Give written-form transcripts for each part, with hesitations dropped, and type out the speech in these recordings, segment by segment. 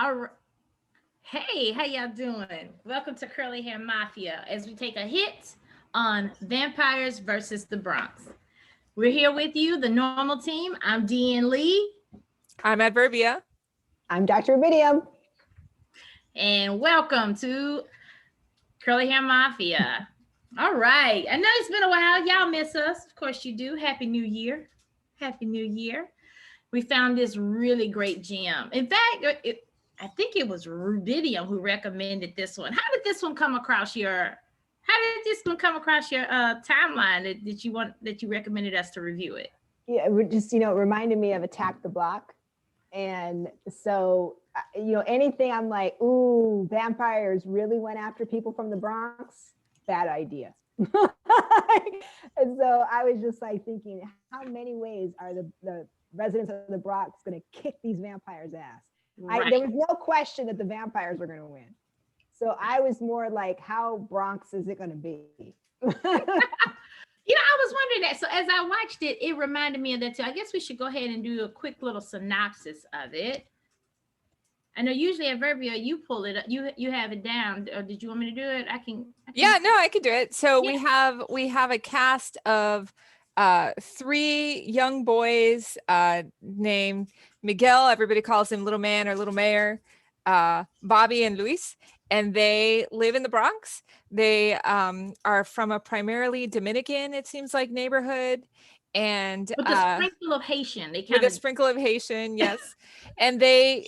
All right. Hey, how y'all doing? Welcome to Curly Hair Mafia as we take a hit on Vampires versus the Bronx. We're here with you, the normal team. I'm Dean Lee. I'm Adverbia. I'm Dr. Rubidium. And welcome to Curly Hair Mafia. All right. I know it's been a while. Y'all miss us. Of course you do. Happy New Year. Happy New Year. We found this really great gem. In fact, I think it was Rubidium who recommended this one. How did this one come across your? How did this one come across your timeline that you recommended us to review it? Yeah, it just it reminded me of Attack the Block, and so anything I'm like, ooh, vampires really went after people from the Bronx. Bad idea. And so I was just like thinking, how many ways are the residents of the Bronx going to kick these vampires' ass? Right. There was no question that the vampires were going to win. So I was more like, how Bronx is it going to be? I was wondering that. So as I watched it, it reminded me of that too. I guess we should go ahead and do a quick little synopsis of it. I know usually at Verbia, you pull it up. You have it down. Or did you want me to do it? I can. Yeah, no, I could do it. So Yeah. we have a cast of three young boys named Miguel. Everybody calls him Little Man or Little Mayor. Bobby and Luis, and they live in the Bronx. They are from a primarily Dominican, it seems like, neighborhood. And With the sprinkle of Haitian, they with a sprinkle of Haitian, yes. And they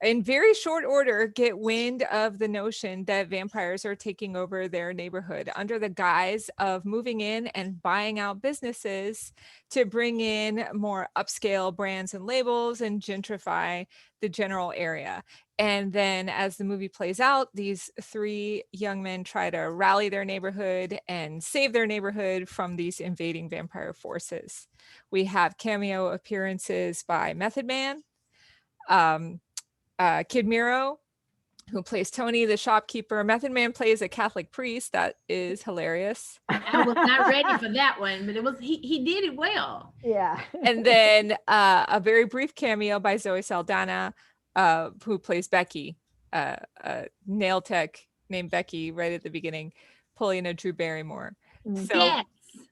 in very short order get wind of the notion that vampires are taking over their neighborhood under the guise of moving in and buying out businesses to bring in more upscale brands and labels and gentrify the general area. And then as the movie plays out, these three young men try to rally their neighborhood and save their neighborhood from these invading vampire forces. We have cameo appearances by Method Man, Kid Miro, who plays Tony, the shopkeeper. Method Man plays a Catholic priest. That is hilarious. I was not ready for that one, but it was he did it well. Yeah. And then a very brief cameo by Zoe Saldana, who plays Becky, a nail tech named Becky right at the beginning, pulling a Drew Barrymore. So Yes.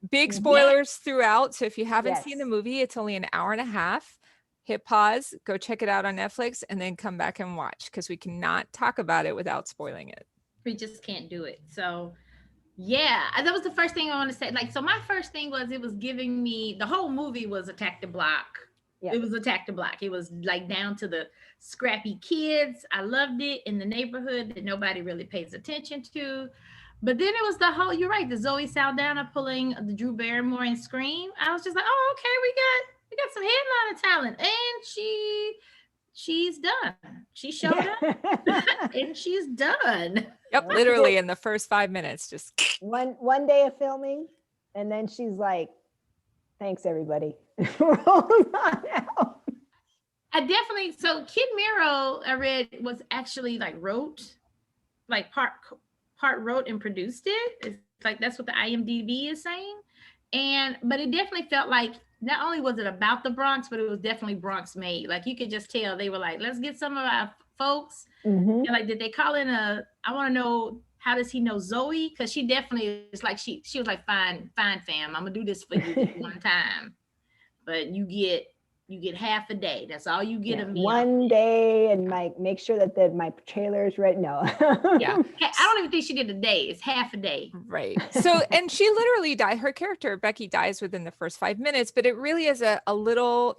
big spoilers throughout. So if you haven't Yes. seen the movie, it's only an hour and a half. Hit pause, go check it out on Netflix, and then come back and watch, because we cannot talk about it without spoiling it. We just can't do it. So yeah, that was the first thing I want to say. Like, so my first thing was it was giving me, the whole movie was Attack the Block. Yeah. It was Attack the Block. It was like down to the scrappy kids. I loved it, in the neighborhood that nobody really pays attention to. But then it was the whole, you're right, the Zoe Saldana pulling the Drew Barrymore and Scream. I was just like, oh, okay, we got some headliner talent. And she's done. She showed up and she's done. Yep, literally in the first 5 minutes, just one day of filming, and then she's like, thanks everybody. Rolling on out. I definitely, so Kid Miro, I read, was actually part wrote and produced it. It's like, that's what the IMDb is saying. But it definitely felt like not only was it about the Bronx, but it was definitely Bronx made. Like, you could just tell they were like, let's get some of our folks. And like, did they call in I want to know, how does he know Zoe? Because she definitely is like, she was like, fine fam, I'm gonna do this for you this one time, but you get half a day. That's all you get of me. One day, and like make sure that my trailer is ready. No. Yeah. I don't even think she did a day. It's half a day. Right. So, and she literally died. Her character, Becky, dies within the first 5 minutes, but it really is a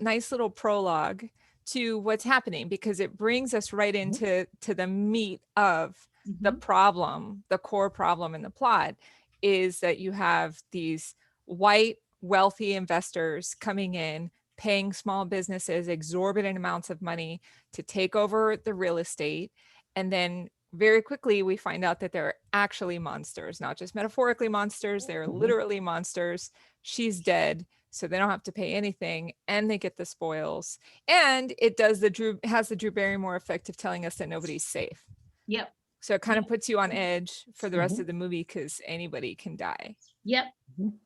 nice little prologue to what's happening, because it brings us right into the meat of the problem. The core problem in the plot is that you have these white wealthy investors coming in, paying small businesses exorbitant amounts of money to take over the real estate. And then very quickly we find out that they're actually monsters, not just metaphorically monsters. They're literally monsters. She's dead, so they don't have to pay anything, and they get the spoils. And it has the Drew Barrymore effect of telling us that nobody's safe. Yep. So it kind of puts you on edge for the rest of the movie, because anybody can die. Yep.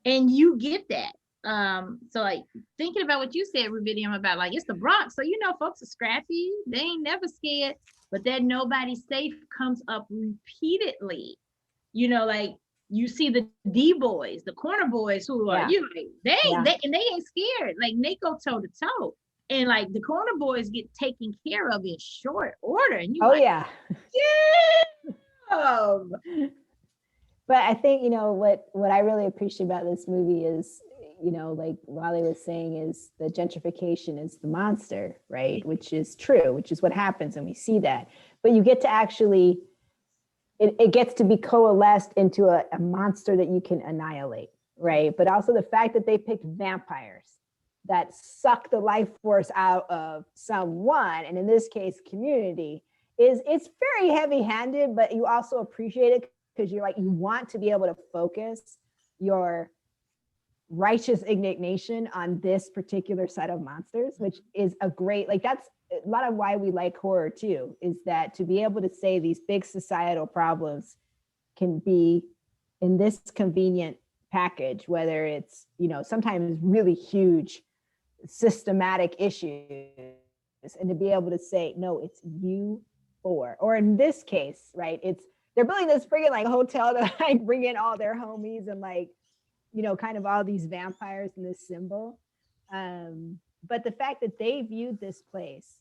And you get that. So like thinking about what you said, Rubidium, about like it's the Bronx. So folks are scrappy, they ain't never scared, but that nobody's safe comes up repeatedly. Like you see the D boys, the corner boys who are, like, they ain't scared. Like they go toe to toe. And like the corner boys get taken care of in short order. And yeah. But I think, what I really appreciate about this movie is, like Wally was saying, is the gentrification is the monster, right? Which is true, which is what happens. And we see that. But you get to actually, it gets to be coalesced into a monster that you can annihilate, right? But also the fact that they picked vampires that suck the life force out of someone, and in this case, community, it's very heavy-handed, but you also appreciate it because you're like, you want to be able to focus your righteous indignation on this particular set of monsters, which is a great, like, that's a lot of why we like horror too, is that to be able to say these big societal problems can be in this convenient package, whether it's, sometimes really huge systematic issues, and to be able to say, no, it's you four, or in this case, right, they're building this friggin' like hotel to like bring in all their homies and like, kind of all these vampires in this symbol. But the fact that they viewed this place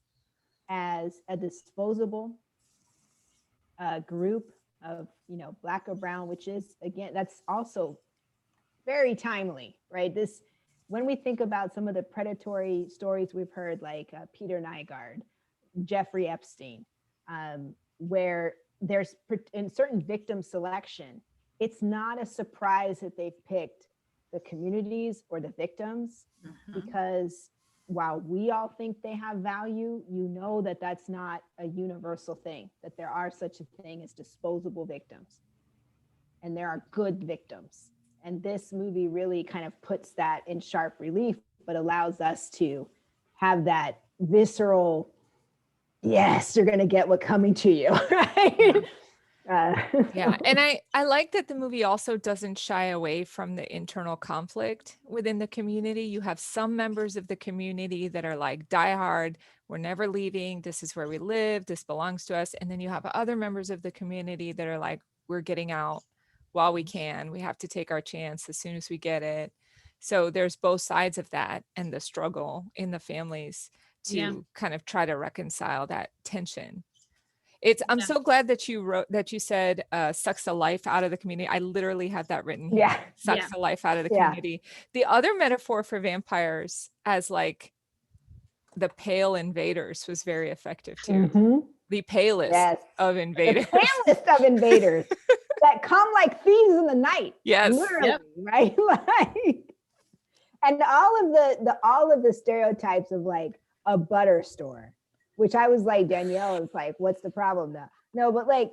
as a disposable group of, Black or brown, which is, again, that's also very timely, right? When we think about some of the predatory stories we've heard, like Peter Nygaard, Jeffrey Epstein, where there's in certain victim selection, it's not a surprise that they've picked the communities or the victims, because while we all think they have value, that that's not a universal thing, that there are such a thing as disposable victims, and there are good victims. And this movie really kind of puts that in sharp relief, but allows us to have that visceral, yes, you're going to get what coming to you, right? Yeah. And I like that the movie also doesn't shy away from the internal conflict within the community. You have some members of the community that are like diehard, we're never leaving, this is where we live, this belongs to us. And then you have other members of the community that are like, we're getting out while we can. We have to take our chance as soon as we get it. So there's both sides of that, and the struggle in the families to kind of try to reconcile that tension. I'm so glad that you said sucks the life out of the community. I literally had that written here. Yeah. Sucks the life out of the community. The other metaphor for vampires as like the pale invaders was very effective too. The palest of invaders. The palest of invaders that come like thieves in the night. Yes. Literally, right? Like, and all of the stereotypes of like a butter store, which I was like, Danielle is like, what's the problem now? No, but like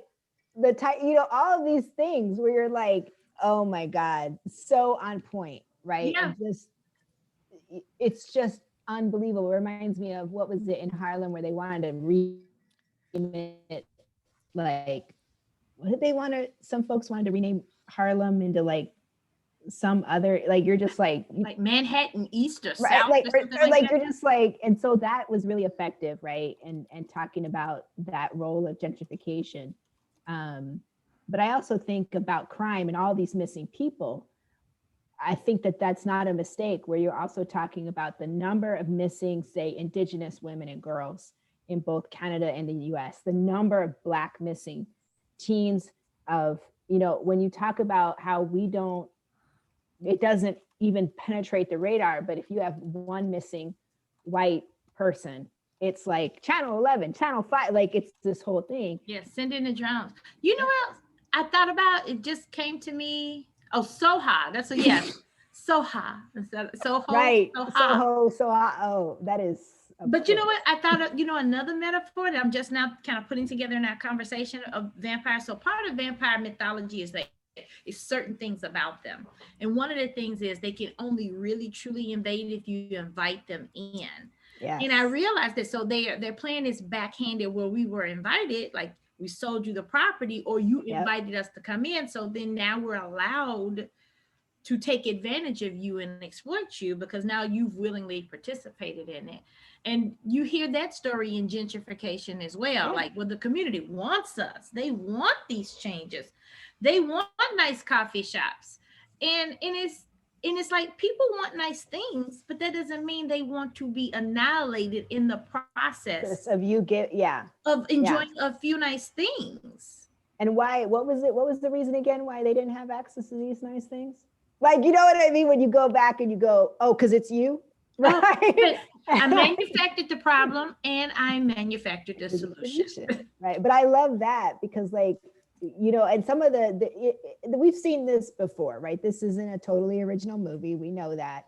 the type, all of these things where you're like, oh my God, so on point, right? Yeah. And it's just unbelievable. It reminds me of, what was it in Harlem where they wanted to rename it, like, what did they want to, some folks wanted to rename Harlem into like some other, like, you're just like Manhattan East or right, South, like, or like you're just like, and so that was really effective, right? And talking about that role of gentrification. But I also think about crime and all these missing people. I think that that's not a mistake, where you're also talking about the number of missing, say, Indigenous women and girls in both Canada and the US, the number of Black missing teens, of, when you talk about how it doesn't even penetrate the radar, but if you have one missing white person, it's like channel 11, channel 5, like it's this whole thing. Yes, send in the drones. You know what else I thought about? It just came to me. Oh, Soha. That's Soha. Soho. Right. Soha. Soho. Oh, that is. But you know what? I thought of, another metaphor that I'm just now kind of putting together in our conversation of vampires. So part of vampire mythology is certain things about them. And one of the things is they can only really truly invade if you invite them in. Yes. And I realized that, so their plan is backhanded, where we were invited, like we sold you the property, or you invited us to come in. So then now we're allowed to take advantage of you and exploit you because now you've willingly participated in it. And you hear that story in gentrification as well. Yeah. Like, well, the community wants us, they want these changes, they want nice coffee shops. And it's like people want nice things, but that doesn't mean they want to be annihilated in the process Of you get, yeah. of Yeah. enjoying a few nice things. And why, what was it? What was the reason again why they didn't have access to these nice things? Like, you know what I mean? When you go back and you go, oh, because it's you, Oh, right? but I manufactured the problem and I manufactured the solution. Right. But I love that because, like, you know, and some of we've seen this before, right? This isn't a totally original movie. We know that.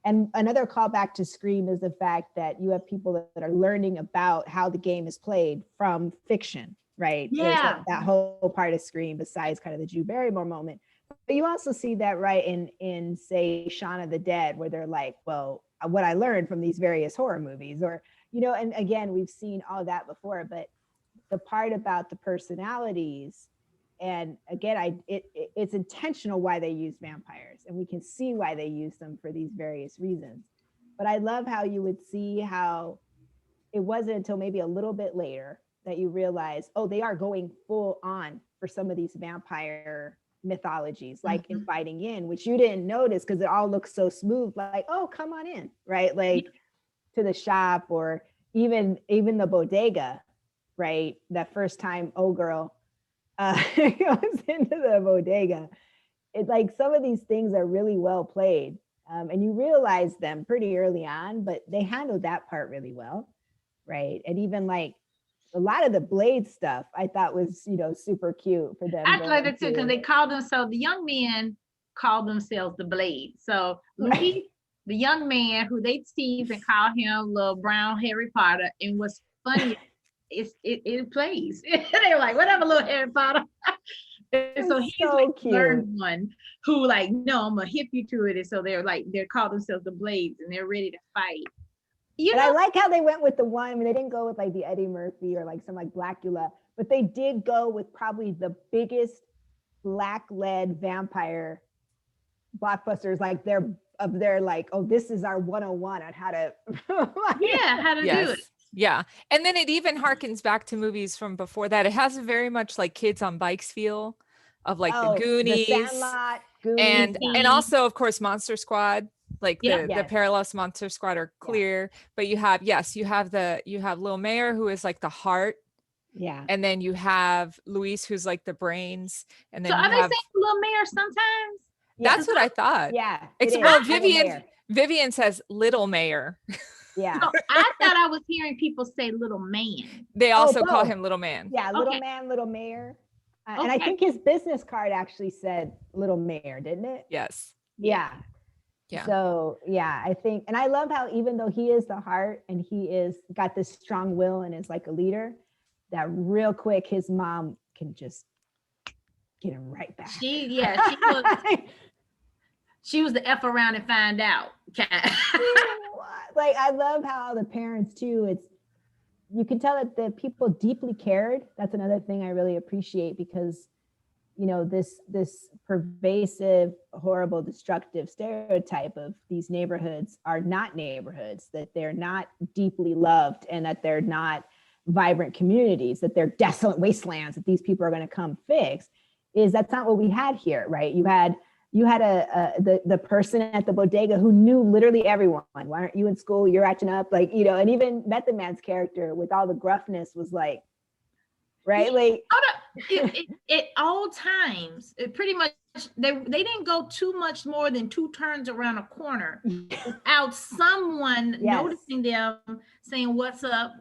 And another callback to Scream is the fact that you have people that are learning about how the game is played from fiction, right? There's Yeah. that whole part of Scream besides kind of the Drew Barrymore moment. But you also see that, right, in say Shaun of the Dead, where they're like, well, what I learned from these various horror movies, or, you know, and again, we've seen all that before, but the part about the personalities, and again, it's intentional why they use vampires, and we can see why they use them for these various reasons. But I love how you would see how it wasn't until maybe a little bit later that you realize, oh, they are going full on for some of these vampire mythologies, like inviting in, which you didn't notice because it all looks so smooth, like, oh, come on in, right? Like to the shop, or even the bodega, right? That first time, oh girl, goes into the bodega. It's like some of these things are really well played, and you realize them pretty early on, but they handled that part really well, right? And even like a lot of the Blade stuff, I thought was, you know, super cute for them. I played it too because they called them, so the young men called themselves the Blade. So Louis, the young man who they tease and call him little brown Harry Potter, and what's funny it plays. They were like, whatever, little Harry Potter. And so he's so like cute. Learned one who like, no, I'm gonna hip you to it. And so they're called themselves the Blades, and they're ready to fight. And I like how they went with the one. I mean, they didn't go with like the Eddie Murphy or like some like Blackula, but they did go with probably the biggest black-led vampire blockbusters. Like they're like, oh, this is our 101 on how to how to do it. Yeah. And then it even harkens back to movies from before that. It has a very much like Kids on Bikes feel of like the Goonies, the Sandlot, Goonies, and also of course Monster Squad. Like the parallels Monster Squad are clear, but you have Lil Mayer, who is like the heart. Yeah. And then you have Luis, who's like the brains. And then so are they saying Lil Mayer sometimes? That's what I thought. Yeah. Well, Vivian says Little Mayer. Yeah. So I thought I was hearing people say Little Man. They also call him Little Man. Yeah, Little Man, Little Mayor. And I think his business card actually said Little Mayor, didn't it? Yes. Yeah. Yeah. So yeah, I think, and I love how even though he is the heart and he is got this strong will and is like a leader, that real quick his mom can just get him right back. She was the F around and find out. Like I love how the parents too, you can tell that the people deeply cared. That's another thing I really appreciate, because you know, this pervasive, horrible, destructive stereotype of these neighborhoods are not neighborhoods, that they're not deeply loved, and that they're not vibrant communities, that they're desolate wastelands that these people are going to come fix. That's not what we had here, right? You had the person at the bodega who knew literally everyone. Why aren't you in school? You're acting up, like, you know, and even Method Man's character with all the gruffness was like, right? Like at all times, it pretty much they didn't go too much more than 2 turns around a corner without someone noticing them, saying, what's up?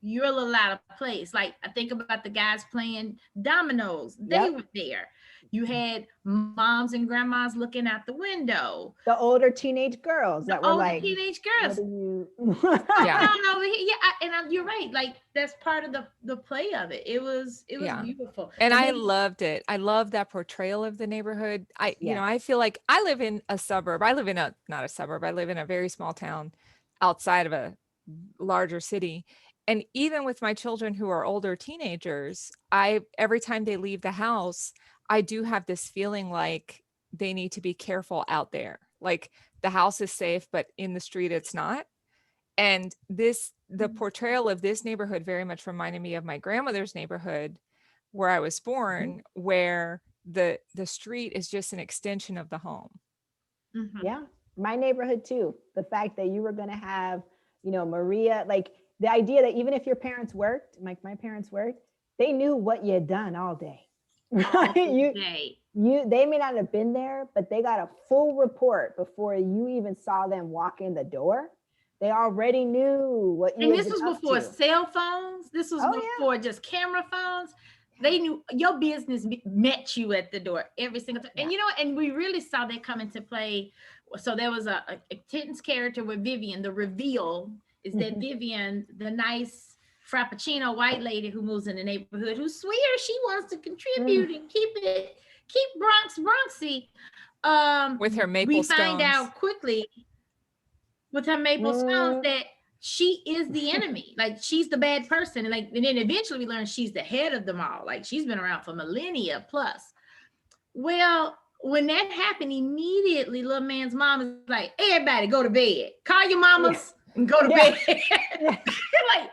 You're a little out of place. Like I think about the guys playing dominoes. They were there. You had moms and grandmas looking out the window. The older teenage girls that were like, teenage girls. You're right. Like that's part of the play of it. It was beautiful. And I loved it. I love that portrayal of the neighborhood. You know, I feel like I live in a suburb. I live in not a suburb. I live in a very small town outside of a larger city. And even with my children who are older teenagers, every time they leave the house, I do have this feeling like they need to be careful out there. Like the house is safe, but in the street it's not. And the portrayal of this neighborhood very much reminded me of my grandmother's neighborhood where I was born, where the street is just an extension of the home. Mhm. Yeah, my neighborhood too. The fact that you were going to have, Maria, like the idea that even if your parents worked, like my parents worked, they knew what you had done all day. All you, day. they may not have been there, but they got a full report before you even saw them walk in the door. They already knew what you And had this been was up before to. cell phones. This was Oh, yeah. before just camera phones. They knew your business met you at the door every single time. And Yeah. and we really saw that come into play. So there was a tense character with Vivian. The reveal is that Mhm. Vivian, the nice Frappuccino white lady who moves in the neighborhood, who swears she wants to contribute and keep Bronx Bronxy. With her We maple find stones. out quickly with her maple stones Mm. that she is the enemy. Like she's the bad person. And then eventually we learn she's the head of them all. Like she's been around for millennia plus. Well, when that happened, immediately little man's mom is like, everybody go to bed. Call your mamas and go to Yeah. bed. Yeah.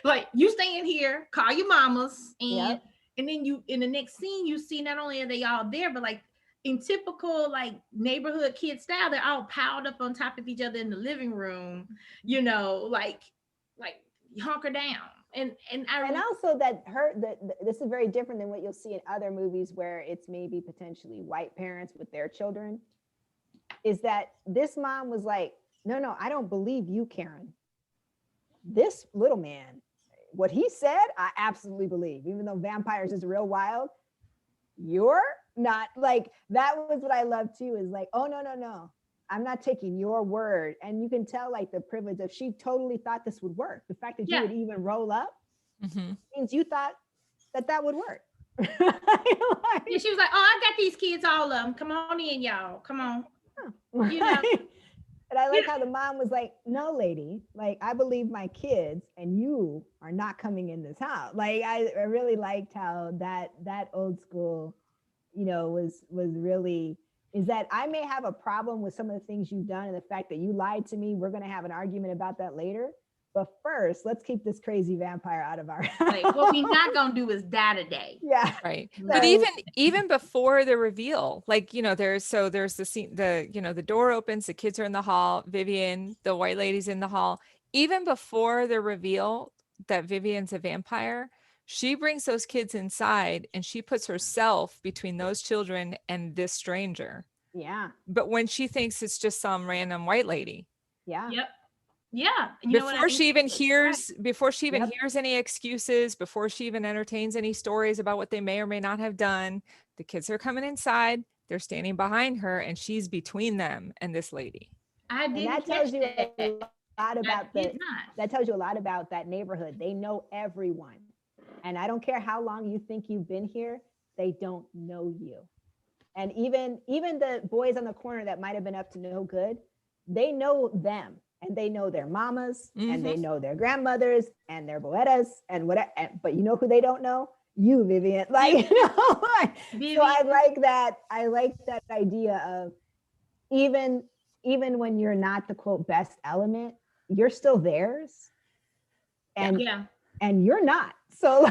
like you stay in here, call your mamas, and Yep. and then you in the next scene you see not only are they all there, but like in typical like neighborhood kid style, they're all piled up on top of each other in the living room, like hunker down. And also that this is very different than what you'll see in other movies where it's maybe potentially white parents with their children, is that this mom was like, no, I don't believe you, Karen. This little man, what he said, I absolutely believe, even though vampires is real wild. You're not. Like, that was what I love too, is like, oh, no. I'm not taking your word. And you can tell like the privilege of, she totally thought this would work. The fact that you would even roll up means you thought that would work. she was like, oh, I got these kids, all of them. Come on in, y'all. Come on. And I like how the mom was like, no, lady, like, I believe my kids and you are not coming in this house. Like, I really liked how that old school, was really, is that I may have a problem with some of the things you've done and the fact that you lied to me. We're going to have an argument about that later. But first, let's keep this crazy vampire out of our house. Like, what we're not going to do is die today. Yeah. Right. So, But even before the reveal, like, there's the scene, the door opens, the kids are in the hall, Vivian, the white lady's in the hall. Even before the reveal that Vivian's a vampire, she brings those kids inside and she puts herself between those children and this stranger. Yeah. But when she thinks it's just some random white lady. Yeah. Yep. Yeah. Before she even hears any excuses, before she even entertains any stories about what they may or may not have done, the kids are coming inside, they're standing behind her, and she's between them and this lady. That tells you a lot about that tells you a lot about that neighborhood. They know everyone. And I don't care how long you think you've been here, they don't know you. And even the boys on the corner that might have been up to no good, they know them. And they know their mamas and they know their grandmothers and their boetas and whatever. But you know who they don't know? You, Vivian. Like, so I like that. I like that idea of even when you're not the quote best element, you're still theirs. And and you're not. So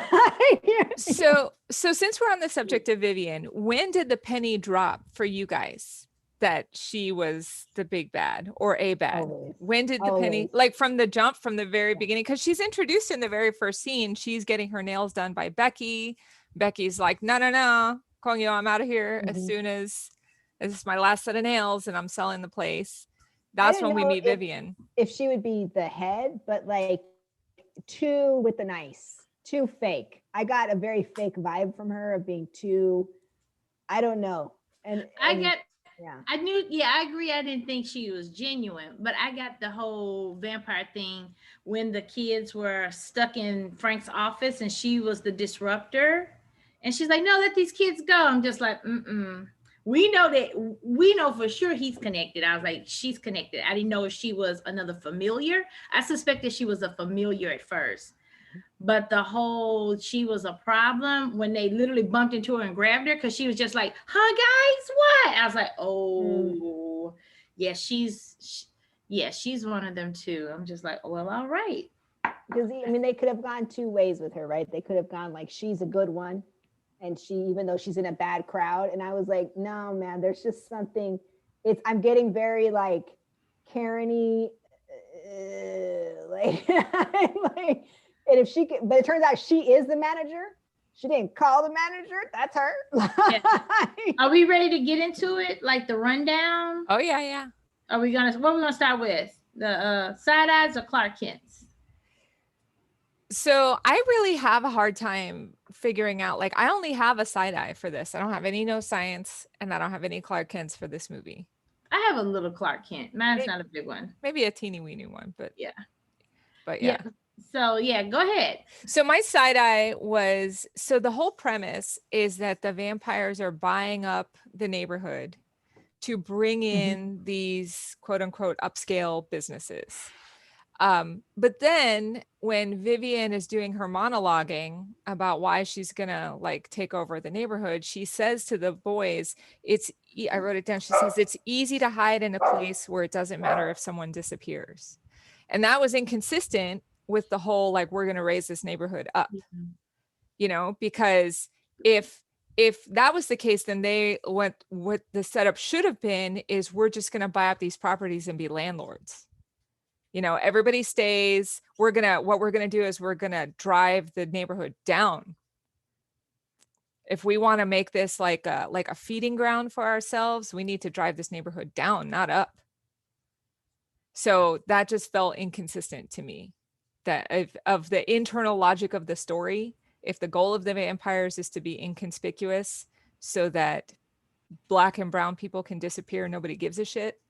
so since we're on the subject of Vivian, when did the penny drop for you guys that she was the big bad or a bad? Always. When did the penny, like from the jump, from the very beginning? Because she's introduced in the very first scene. She's getting her nails done by Becky. Becky's like, no, Kongyo, I'm out of here as soon as this is my last set of nails and I'm selling the place. That's when we meet Vivian. If she would be the head, but like too with the nice, too fake. I got a very fake vibe from her of being too, I don't know. And I knew, I agree. I didn't think she was genuine, but I got the whole vampire thing when the kids were stuck in Frank's office and she was the disruptor. And she's like, no, let these kids go. I'm just like, we know for sure he's connected. I was like, she's connected. I didn't know if she was another familiar. I suspected she was a familiar at first. But the whole she was a problem when they literally bumped into her and grabbed her because she was just like, "Huh, guys, what?" I was like, "Oh, yeah, she's one of them too." I'm just like, "Well, all right." Because I mean, they could have gone two ways with her, right? They could have gone like she's a good one, and she, even though she's in a bad crowd, and I was like, no, man, there's just something. I'm getting very like Karen-y, like, like, and if she could, but it turns out she is the manager. She didn't call the manager. That's her. Yeah. Are we ready to get into it? Like the rundown? Oh yeah. What are we gonna start with? The side eyes or Clark Kent's? So I really have a hard time figuring out, like, I only have a side eye for this. I don't have any No Science, and I don't have any Clark Kent's for this movie. I have a little Clark Kent. Mine's not a big one. Maybe a teeny weeny one, but yeah. So yeah, go ahead. So my side eye was, so the whole premise is that the vampires are buying up the neighborhood to bring in these quote unquote upscale businesses. But then when Vivian is doing her monologuing about why she's gonna like take over the neighborhood, she says to the boys, I wrote it down. She says, it's easy to hide in a place where it doesn't matter if someone disappears. And that was inconsistent with the whole, like, we're going to raise this neighborhood up, you know, because if that was the case, then what the setup should have been is we're just going to buy up these properties and be landlords. You know, everybody stays. What we're going to do is we're going to drive the neighborhood down. If we want to make this like a feeding ground for ourselves, we need to drive this neighborhood down, not up. So that just felt inconsistent to me. That of the internal logic of the story, if the goal of the vampires is to be inconspicuous so that Black and brown people can disappear, nobody gives a shit,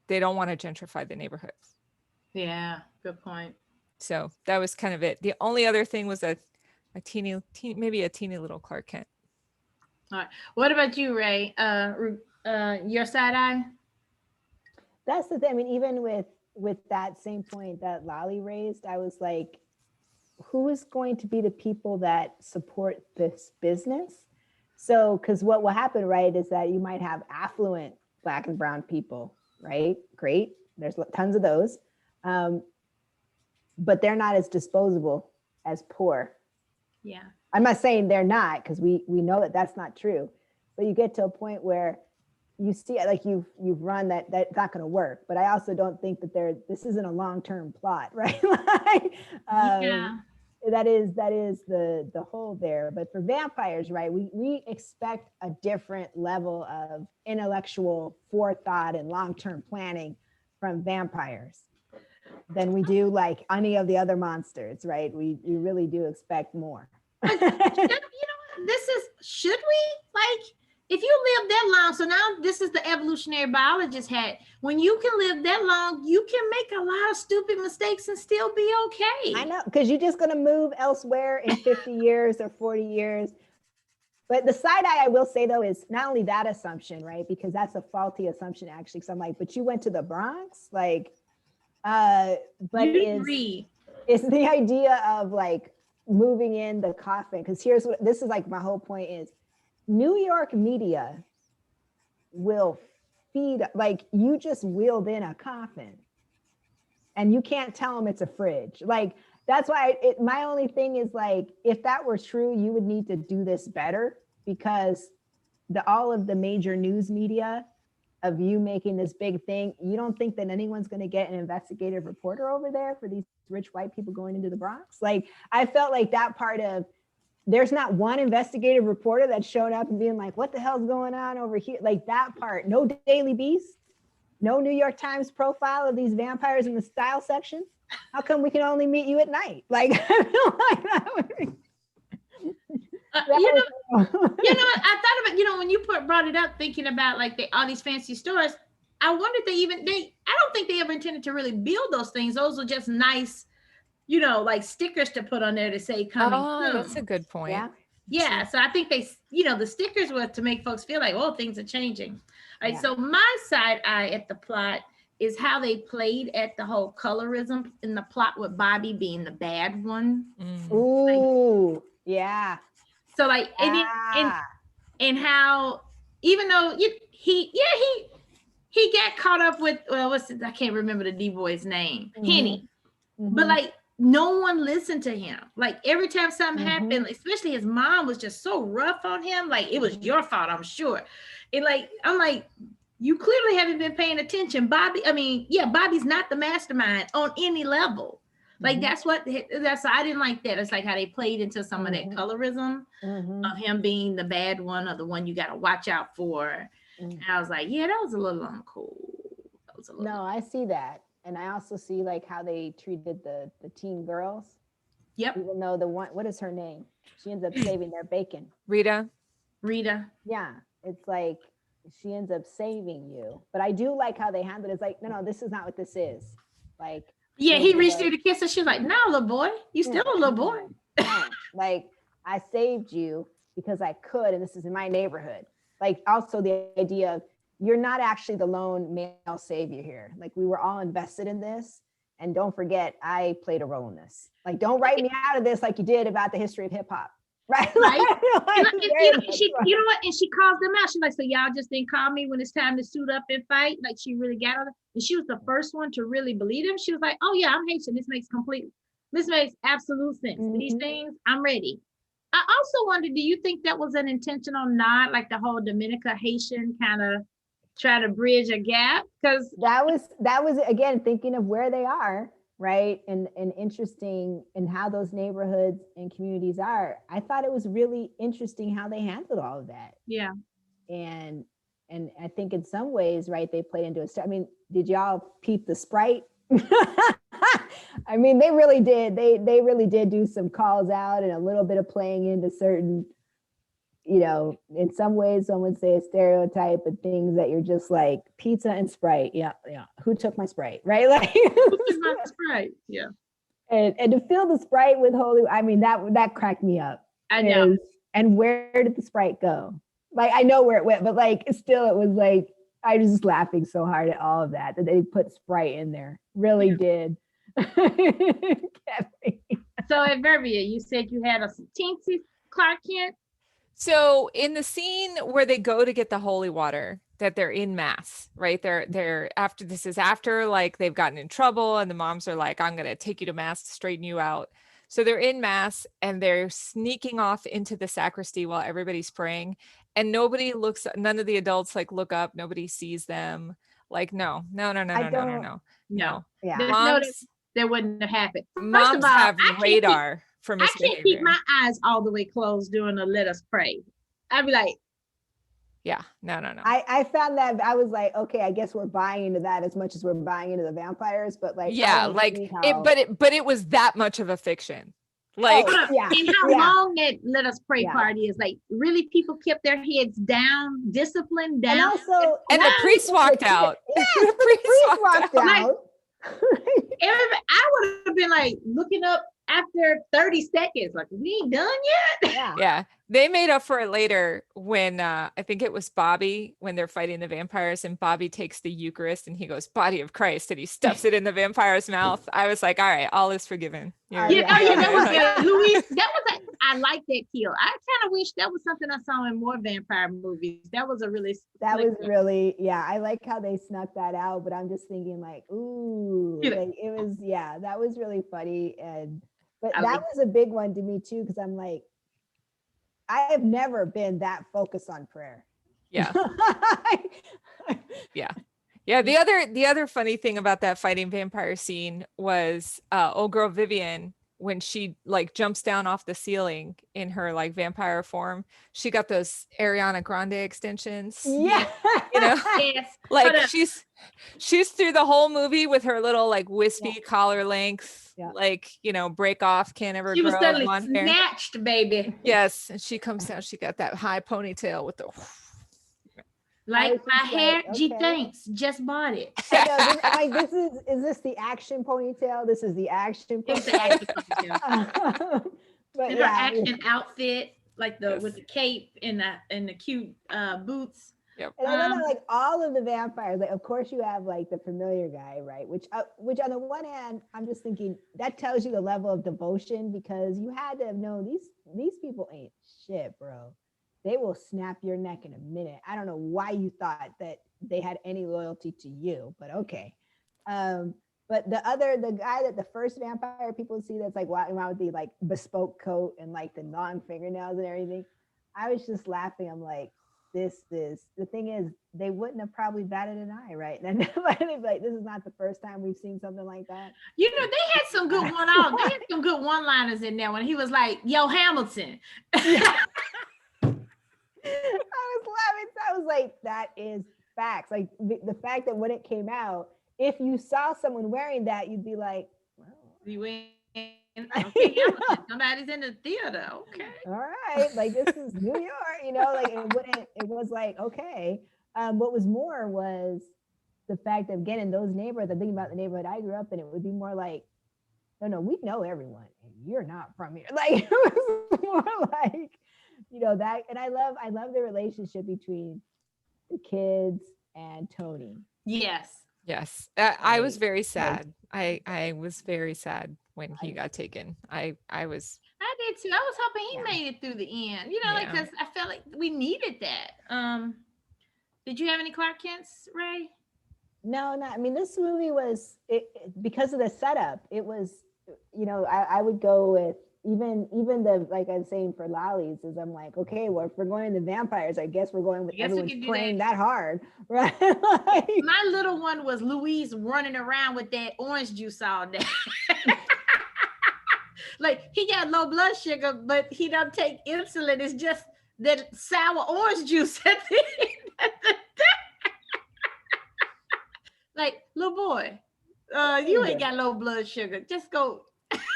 they don't want to gentrify the neighborhood. Yeah, good point. So that was kind of it. The only other thing was a teeny little Clark Kent. All right. What about you, Ray? Your side eye? That's the thing. I mean, even with that same point that Lolly raised, I was like, who is going to be the people that support this business? So, because what will happen, right, is that you might have affluent Black and brown people, right? Great. There's tons of those. But they're not as disposable as poor. Yeah. I'm not saying they're not, because we know that that's not true. But you get to a point where you see, like, you've run that's not going to work. But I also don't think that this isn't a long-term plot, right? That is the whole there. But for vampires, right, we expect a different level of intellectual forethought and long-term planning from vampires than we do like any of the other monsters, right? We really do expect more. Should we, like, if you live that long, so now this is the evolutionary biologist hat. When you can live that long, you can make a lot of stupid mistakes and still be okay. I know, because you're just going to move elsewhere in 50 years or 40 years. But the side eye, I will say, though, is not only that assumption, right? Because that's a faulty assumption, actually. So I'm like, but you went to the Bronx? Like, but is the idea of like moving in the coffin? Because this is like my whole point is, New York media will feed, like, you just wheeled in a coffin and you can't tell them it's a fridge. Like, that's why my only thing is, like, if that were true, you would need to do this better, because all of the major news media of you making this big thing, you don't think that anyone's going to get an investigative reporter over there for these rich white people going into the Bronx? Like, I felt like that part of, there's not one investigative reporter that's showed up and being like, what the hell's going on over here? Like, that part, no Daily Beast, no New York Times profile of these vampires in the style section. How come we can only meet you at night? Like, I feel like that would be... I thought about, when you brought it up, thinking about like all these fancy stores, I wonder if I don't think they ever intended to really build those things. Those were just nice, like stickers to put on there to say coming soon. That's a good point. Yeah. So I think they, the stickers were to make folks feel like, oh, things are changing. All right. So my side eye at the plot is how they played at the whole colorism in the plot with Bobby being the bad one. Ooh, yeah. So like, and how even though he got caught up with I can't remember the D boy's name, Henny, but like no one listened to him. Like every time something happened, especially his mom was just so rough on him. Like it was your fault, I'm sure. And like I'm like, you clearly haven't been paying attention, Bobby. I mean, yeah, Bobby's not the mastermind on any level. Like that's I didn't like that. It's like how they played into some of that colorism of him being the bad one or the one you got to watch out for. And I was like, yeah, that was a little uncool. No, I see that. And I also see like how they treated the teen girls. Yep. Even though the one, what is her name? She ends up saving their bacon. Rita. Yeah. It's like she ends up saving you. But I do like how they handled it. It's like, no, this is not what this is. Like, yeah, he reached through to kiss her. She was like, no, little boy, you still a little boy. Like, I saved you because I could, and this is in my neighborhood. Like, also the idea of you're not actually the lone male savior here. Like, we were all invested in this. And don't forget, I played a role in this. Like, don't write me out of this like you did about the history of hip hop. Right. You know what? And she calls them out. She's like, so y'all just didn't call me when it's time to suit up and fight? Like she really got on it. And she was the first one to really believe him. She was like, oh yeah, I'm Haitian. This makes absolute sense. These things, I'm ready. I also wonder, do you think that was an intentional nod, like the whole Dominica Haitian kind of try to bridge a gap? Because that was again thinking of where they are. Right. And interesting in how those neighborhoods and communities are. I thought it was really interesting how they handled all of that. Yeah. And I think in some ways, right, they played into it. I mean, did y'all peep the Sprite? I mean, they really did. They really did do some calls out and a little bit of playing into certain, you know, in some ways, some would say a stereotype, but things that you're just like pizza and Sprite. Yeah. Who took my Sprite? Right. Like, who took my Sprite? Yeah. And to fill the Sprite with holy, I mean, that cracked me up. I know. And where did the Sprite go? Like, I know where it went, but like, still, it was like, I was just laughing so hard at all of that they put Sprite in there. Really did. So at Verbia, you said you had a teensy Clark Kent. So in the scene where they go to get the holy water, that they're in mass, right? They're after like they've gotten in trouble and the moms are like, I'm going to take you to mass to straighten you out. So they're in mass and they're sneaking off into the sacristy while everybody's praying and nobody looks, none of the adults like look up. Nobody sees them. Like, no. Yeah. Moms, that wouldn't have happened. Moms have radar for misbehavior. I can't keep my eyes all the way closed during the let us pray. I'd be like, yeah, no. I found that I was like, okay, I guess we're buying into that as much as we're buying into the vampires, but like, yeah, like it was that much of a fiction. Like, and how long that let us pray party is, like, really people kept their heads down, disciplined down. And the priest walked out. Yeah, the priest walked out. Like, I would have been like looking up after 30 seconds, like, we ain't done yet. Yeah. They made up for it later when I think it was Bobby, when they're fighting the vampires and Bobby takes the Eucharist and he goes, body of Christ, and he stuffs it in the vampire's mouth. I was like, all right, all is forgiven. That was Louis. I like that kill. I kind of wish that was something I saw in more vampire movies. I like how they snuck that out, but I'm just thinking like, ooh, like it was, that was really funny. But that was a big one to me too, because I'm like, I have never been that focused on prayer. Yeah. Yeah. The other funny thing about that fighting vampire scene was old girl Vivian, when she like jumps down off the ceiling in her like vampire form, she got those Ariana Grande extensions. Yeah. You know, like she's through the whole movie with her little like wispy collar length, like, you know, break off, can't ever she grow was suddenly snatched hair. Baby. Yes. And she comes down, she got that high ponytail with the like my hair, gee, thanks, just bought it. Is this the action ponytail? This is the action ponytail. It's the action ponytail. But her action outfit, like with the cape and the cute boots. Yep. And I love that, like all of the vampires, like of course you have like the familiar guy, right? Which on the one hand, I'm just thinking that tells you the level of devotion because you had to have known these people ain't shit, bro. They will snap your neck in a minute. I don't know why you thought that they had any loyalty to you, but okay. Um, but the guy that the first vampire people see that's like walking around with the like bespoke coat and like the long fingernails and everything, I was just laughing. I'm like, this the thing is they wouldn't have probably batted an eye, right? And they'd be like, this is not the first time we've seen something like that. You know, they had some good they had some good one-liners in there when he was like, yo, Hamilton. Yeah. I was laughing. So I was like, that is facts. Like the fact that when it came out, if you saw someone wearing that, you'd be like, well, You went, okay, Hamilton, somebody's in the theater. Okay. all right, like this is New York, like it was like, okay. What was more was the fact that again in those neighborhoods, I'm thinking about the neighborhood I grew up in, it would be more like, no, we know everyone and you're not from here. Like it was more like, that. And I love the relationship between the kids and Tony. Yes. Yes. I was very sad. I was very sad when he got taken. I was. I did too. I was hoping he made it through the end, like, because I felt like we needed that. Did you have any Clark Kents, Ray? No, not. I mean, this movie was because of the setup. It was, I would go with even the, like I'm saying for lollies, is I'm like, okay, well, if we're going to vampires, I guess we're going with everyone's praying that hard, right? Like, my little one was Louise running around with that orange juice all day. Like he got low blood sugar, but he don't take insulin. It's just that sour orange juice at the end. Like, little boy, you ain't got low blood sugar. Just go.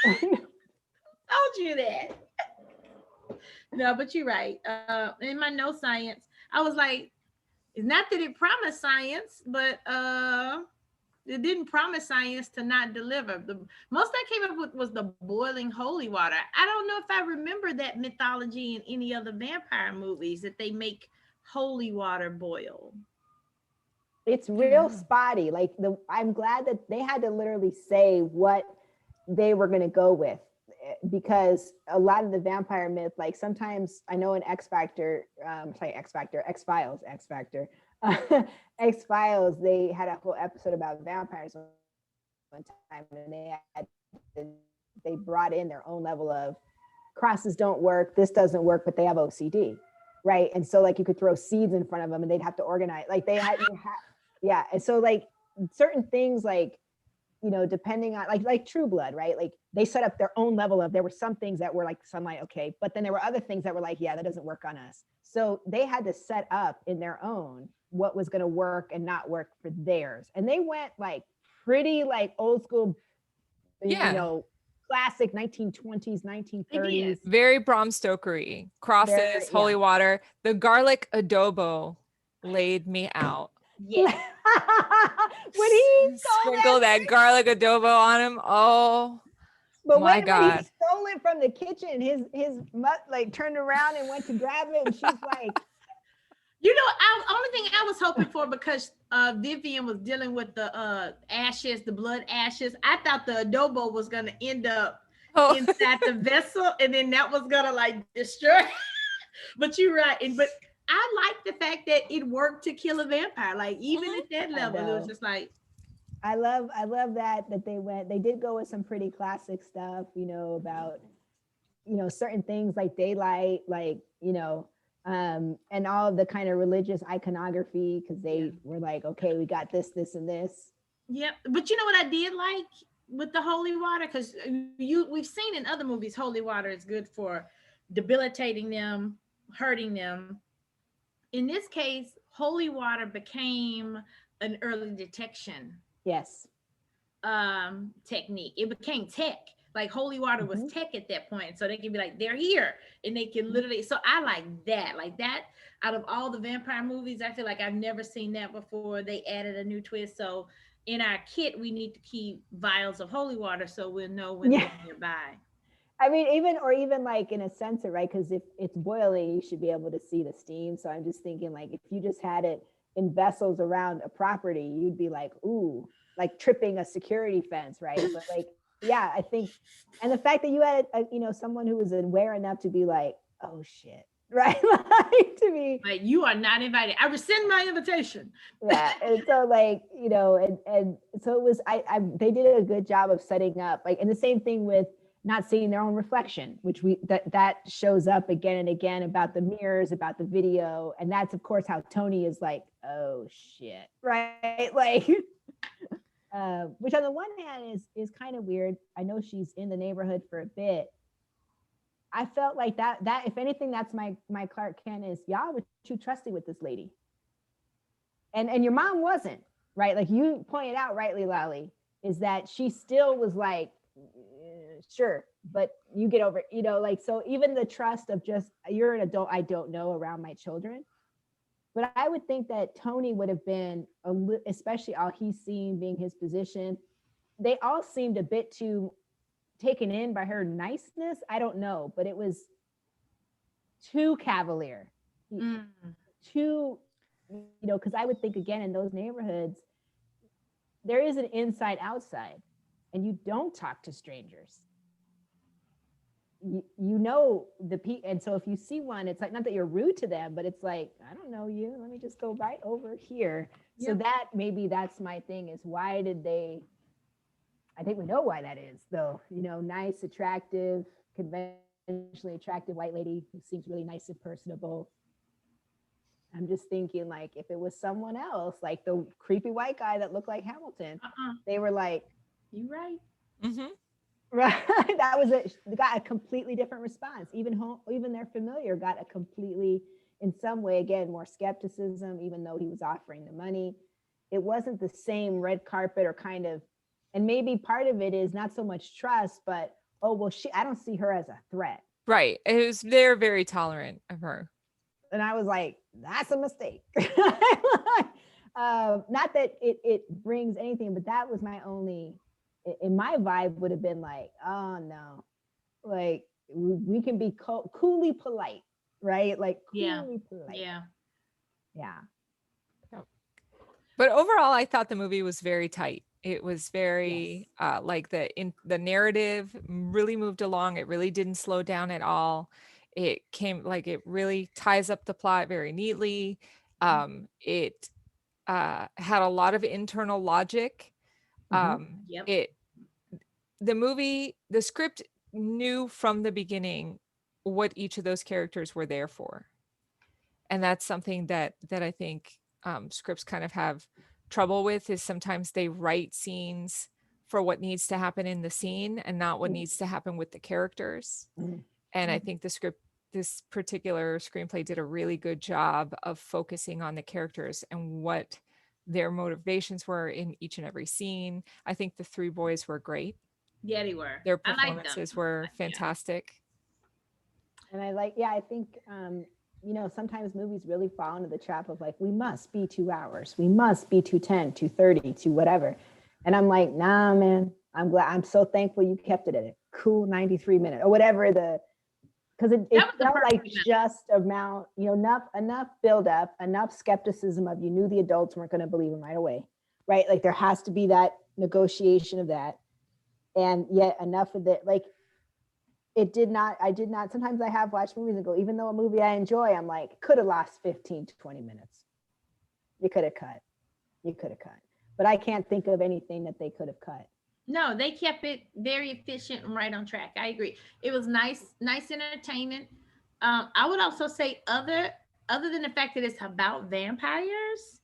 Told you that. No, but you're right. In my no science, I was like, it's not that it promised science, but it didn't promise science to not deliver. The most I came up with was the boiling holy water. I don't know if I remember that mythology in any other vampire movies that they make holy water boil. It's real spotty. Like I'm glad that they had to literally say what they were going to go with, because a lot of the vampire myth, like sometimes I know in X Factor, X-Files, X-Files, they had a whole episode about vampires one time, and they brought in their own level of crosses don't work, this doesn't work, but they have OCD, right? And so like you could throw seeds in front of them and they'd have to organize, like they had, yeah. And so like certain things, like, depending on like True Blood, right? Like they set up their own level of, there were some things that were like sunlight, okay, but then there were other things that were like, yeah, that doesn't work on us. So they had to set up in their own what was going to work and not work for theirs. And they went like pretty like old school, classic 1920s, 1930s. Very Bram Stokery. Crosses, holy water. The garlic adobo laid me out. Yeah. When he sprinkle that garlic adobo on him, oh, but my God. When he stole it from the kitchen, his mutt like turned around and went to grab it, and she's like, only thing I was hoping for, because Vivian was dealing with the ashes, the blood ashes, I thought the adobo was gonna end up inside the vessel, and then that was gonna like destroy. But you're right, but I like the fact that it worked to kill a vampire. Like even at that level, it was just like. I love that they did go with some pretty classic stuff, about, certain things like daylight, like, and all of the kind of religious iconography, because they were like, okay, we got this, and this. Yep. But you know what I did like with the holy water? Because we've seen in other movies, holy water is good for debilitating them, hurting them. In this case, holy water became an early detection technique. It became tech. Like holy water was tech at that point. So they can be like, they're here. And they can literally, so I like that. Like that, out of all the vampire movies, I feel like I've never seen that before. They added a new twist. So in our kit, we need to keep vials of holy water so we'll know when they're nearby. I mean, even like in a sensor, right? Because if it's boiling, you should be able to see the steam. So I'm just thinking, like, if you just had it in vessels around a property, you'd be like, ooh, like tripping a security fence, right? But like, yeah, I think, and the fact that you had, someone who was aware enough to be like, oh shit, right? Like to be, Like, you are not invited. I rescind my invitation. yeah. And so like, and so it was, they did a good job of setting up, like, and the same thing with not seeing their own reflection, which that shows up again and again about the mirrors, about the video. And that's of course how Tony is like, oh shit, right? Like, which on the one hand is kind of weird. I know she's in the neighborhood for a bit. I felt like that if anything, that's my Clark Kent is, y'all were too trusty with this lady. And your mom wasn't, right? Like you pointed out rightly, Lally, is that she still was like, sure, but you get over it, like, so even the trust of just, you're an adult, I don't know, around my children. But I would think that Tony would have been, especially all he's seen being his position, they all seemed a bit too taken in by her niceness. I don't know, but it was too cavalier, too, because I would think, again, in those neighborhoods, there is an inside outside, and you don't talk to strangers. And so if you see one, it's like, not that you're rude to them, but it's like, I don't know you, let me just go right over here. Yep. So that, maybe that's my thing, is why did they, I think we know why that is, though, nice, attractive, conventionally attractive white lady who seems really nice and personable. I'm just thinking, like, if it was someone else, like the creepy white guy that looked like Hamilton, they were like, you right. Mm-hmm. Right. That was got a completely different response. Even their familiar got a completely, in some way, again, more skepticism, even though he was offering the money. It wasn't the same red carpet or kind of, and maybe part of it is not so much trust, but, oh, well, I don't see her as a threat. Right. They're very tolerant of her. And I was like, that's a mistake. Not that it brings anything, but that was my only, in my vibe would have been like, oh no, like we can be coolly polite, right? Like coolly polite. Yeah. But overall, I thought the movie was very tight. It was very like the narrative really moved along. It really didn't slow down at all. It really ties up the plot very neatly. It had a lot of internal logic. The script knew from the beginning what each of those characters were there for. And that's something that I think scripts kind of have trouble with, is sometimes they write scenes for what needs to happen in the scene and not what needs to happen with the characters. And I think this particular screenplay did a really good job of focusing on the characters and what their motivations were in each and every scene. I think the three boys were great. Yeah, they were. Their performances were fantastic. And I think, sometimes movies really fall into the trap of like, we must be 2 hours. We must be 210, 230, to whatever. And I'm like, nah, man, I'm so thankful you kept it at a cool 93 minutes or whatever because it felt like just amount, enough build up, enough skepticism of, you knew the adults weren't going to believe him right away, right? Like there has to be that negotiation of that. And yet enough of it, like I did not, sometimes I have watched movies and go, even though a movie I enjoy, I'm like, could have lost 15 to 20 minutes. You could have cut. But I can't think of anything that they could have cut. No, they kept it very efficient and right on track. I agree. It was nice entertainment. I would also say other than the fact that it's about vampires,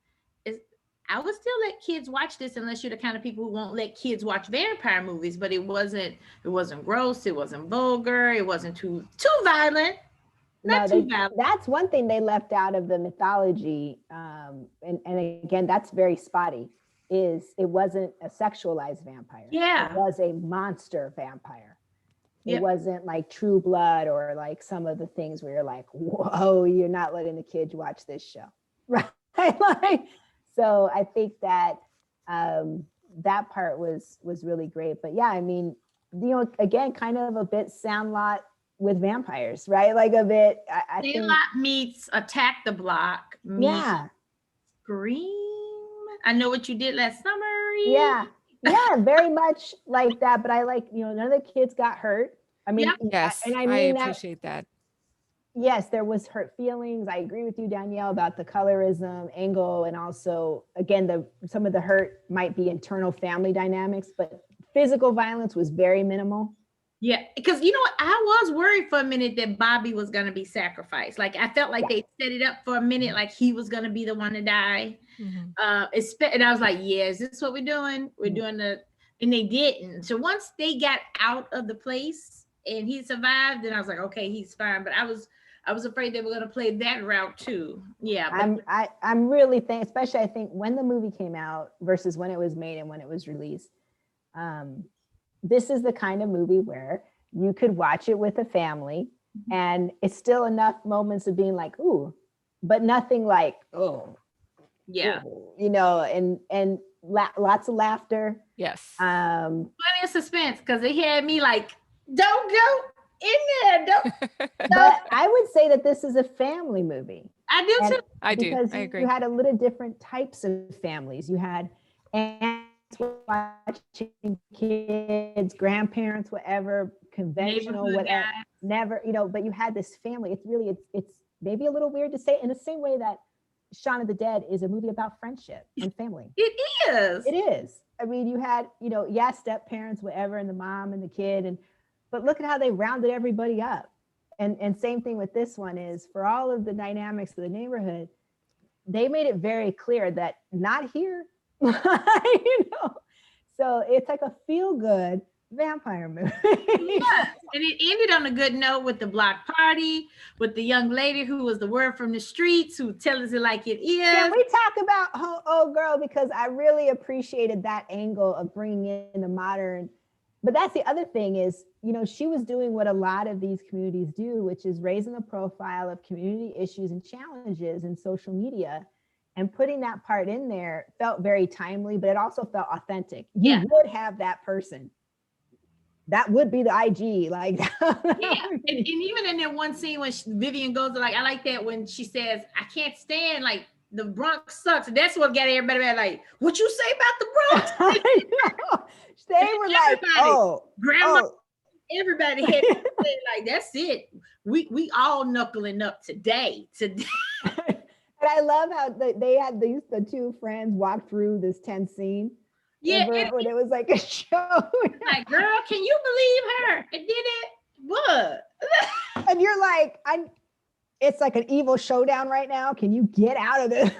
I would still let kids watch this unless you're the kind of people who won't let kids watch vampire movies. But it wasn't gross. It wasn't vulgar. It wasn't too violent. That's one thing they left out of the mythology. And again, that's very spotty. Is it wasn't a sexualized vampire. Yeah. It was a monster vampire. It wasn't like True Blood or like some of the things where you're like, whoa, you're not letting the kids watch this show. Right. Like, so I think that that part was really great. But yeah, I mean, again, kind of a bit Sandlot with vampires, right? Like a bit, I think. Sandlot meets Attack the Block meets Yeah. Scream. I Know What You Did Last Summer. Yeah. Yeah, very much like that. But I like, none of the kids got hurt. I mean, Yep. Yes, and I I mean that. appreciate that. Yes, there was hurt feelings. I agree with you, Danielle, about the colorism angle, and also, again, some of the hurt might be internal family dynamics, but physical violence was very minimal. Yeah, because you know what? I was worried for a minute that Bobby was going to be sacrificed. Like I felt like they set it up for a minute, like he was going to be the one to die. Mhm. And I was like, yeah, is this what we're doing? We're doing and they didn't. So once they got out of the place and he survived, then I was like, okay, he's fine. But I was afraid they were going to play that route too. Yeah, but I'm really especially I think when the movie came out versus when it was made and when it was released. This is the kind of movie where you could watch it with a family and it's still enough moments of being like, ooh, but nothing like, oh, yeah, and lots of laughter. Yes. Plenty of suspense because it had me like, don't go in there. Don't. But I would say that this is a family movie. I do too. I do. Because I agree. you had a little different types of families. You had aunts watching kids, grandparents, whatever, conventional, Neighborhood whatever, guys. never, but you had this family. It's maybe a little weird to say in the same way that Shaun of the Dead is a movie about friendship and family. It is. It is. I mean, you had, step parents, whatever, and the mom and the kid, but look at how they rounded everybody up. And same thing with this one is for all of the dynamics of the neighborhood, they made it very clear that not here. So it's like a feel good vampire movie. Yeah. And it ended on a good note with the block party, with the young lady who was the word from the streets, who tells it like it is. Can we talk about Oh Girl? Because I really appreciated that angle of bringing in the modern. But that's the other thing is, she was doing what a lot of these communities do, which is raising the profile of community issues and challenges in social media. And putting that part in there felt very timely, but it also felt authentic. You would have that person. That would be the IG. Like, yeah. And even in that one scene when Vivian goes to, like, I like that when she says, I can't stand, like, the Bronx sucks. That's what got everybody like, what you say about the Bronx? I know. They were like, grandma, everybody had to say, like, that's it. We all knuckling up today. And I love how they had the two friends walk through this tense scene. Yeah, when it was like a show. Like, girl, can you believe her? It did it. What? And you're like, it's like an evil showdown right now. Can you get out of this?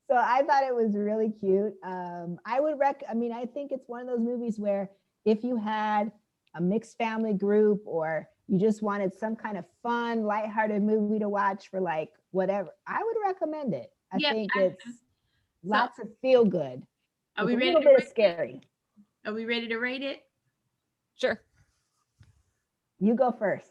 So I thought it was really cute. I think it's one of those movies where if you had a mixed family group or you just wanted some kind of fun, lighthearted movie to watch for like whatever, I would recommend it. I think it's lots of feel good. Are we ready? A little bit of scary. Are we ready to rate it? Sure. You go first.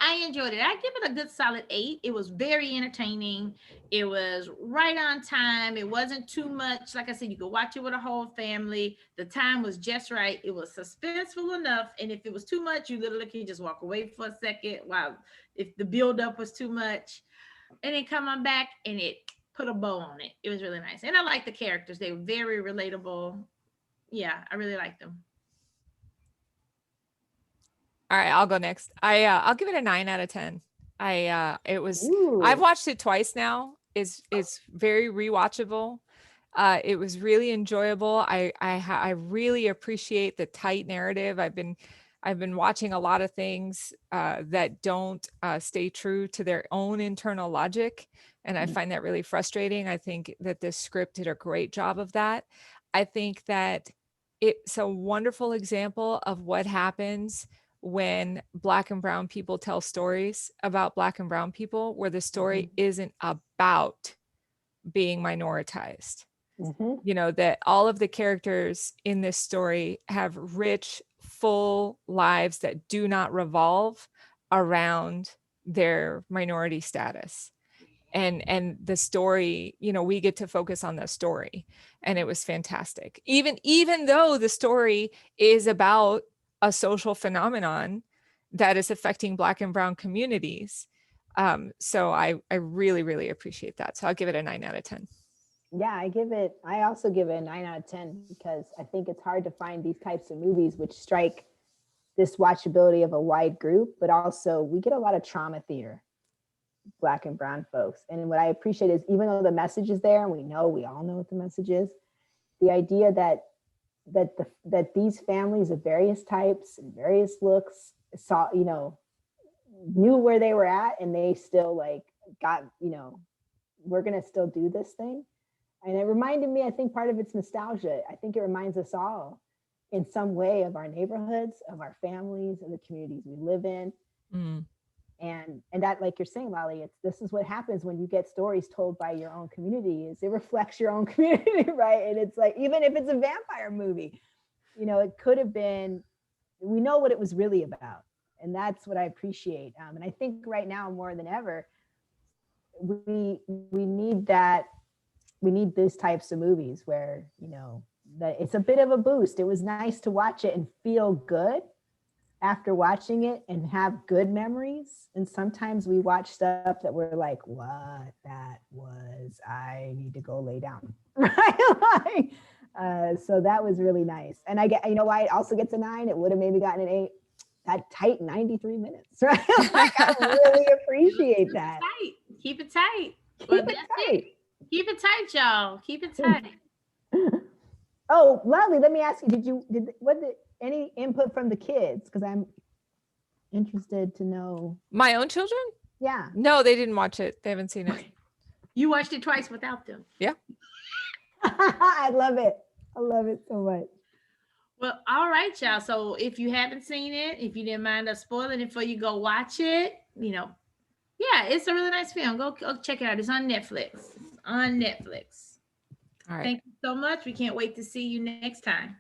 I enjoyed it. I give it a good solid 8. It was very entertaining. It was right on time. It wasn't too much. Like I said, you could watch it with a whole family. The time was just right. It was suspenseful enough. And if it was too much, you literally could just walk away for a second. Wow. If the buildup was too much, and then come on back and it put a bow on it. It was really nice. And I like the characters. They were very relatable. Yeah, I really liked them. All right, I'll go next. I'll give it a 9 out of 10. I've watched it twice now. It's very rewatchable. It was really enjoyable. I really appreciate the tight narrative. I've been watching a lot of things that don't stay true to their own internal logic, and I find that really frustrating. I think that this script did a great job of that. I think that it's a wonderful example of what happens when Black and brown people tell stories about Black and brown people, where the story isn't about being minoritized. That all of the characters in this story have rich, full lives that do not revolve around their minority status. and the story, we get to focus on the story, and it was fantastic. Even though the story is about a social phenomenon that is affecting Black and Brown communities. So I really, really appreciate that. So I'll give it a 9 out of 10. Yeah, I also give it a 9 out of 10 because I think it's hard to find these types of movies which strike this watchability of a wide group, but also we get a lot of trauma theater, Black and Brown folks. And what I appreciate is even though the message is there, and we all know what the message is, the idea that these families of various types and various looks saw, knew where they were at, and they still got, we're going to still do this thing. And it reminded me, I think part of it's nostalgia. I think it reminds us all in some way of our neighborhoods, of our families, and the communities we live in. Mm. And that, like you're saying, Lolly, this is what happens when you get stories told by your own community, is it reflects your own community, right? And it's like, even if it's a vampire movie, it could have been, we know what it was really about. And that's what I appreciate. And I think right now more than ever, we need that. We need these types of movies where, that it's a bit of a boost. It was nice to watch it and feel good after watching it and have good memories. And sometimes we watch stuff that we're like, what that was, I need to go lay down. Right? So that was really nice. And I get, why it also gets a 9, it would have maybe gotten an 8. That tight 93 minutes, right? I really appreciate that. Keep it tight. Keep it tight. Keep it tight, y'all. Keep it tight. Oh, Lolly, let me ask you, any input from the kids? Because I'm interested to know. My own children? Yeah. No, they didn't watch it. They haven't seen it. You watched it twice without them. Yeah. I love it. I love it so much. Well, all right, y'all. So if you haven't seen it, if you didn't mind us spoiling it before you go watch it, yeah, it's a really nice film. Go check it out. It's on Netflix. All right. Thank Thank you so much. We can't wait to see you next time.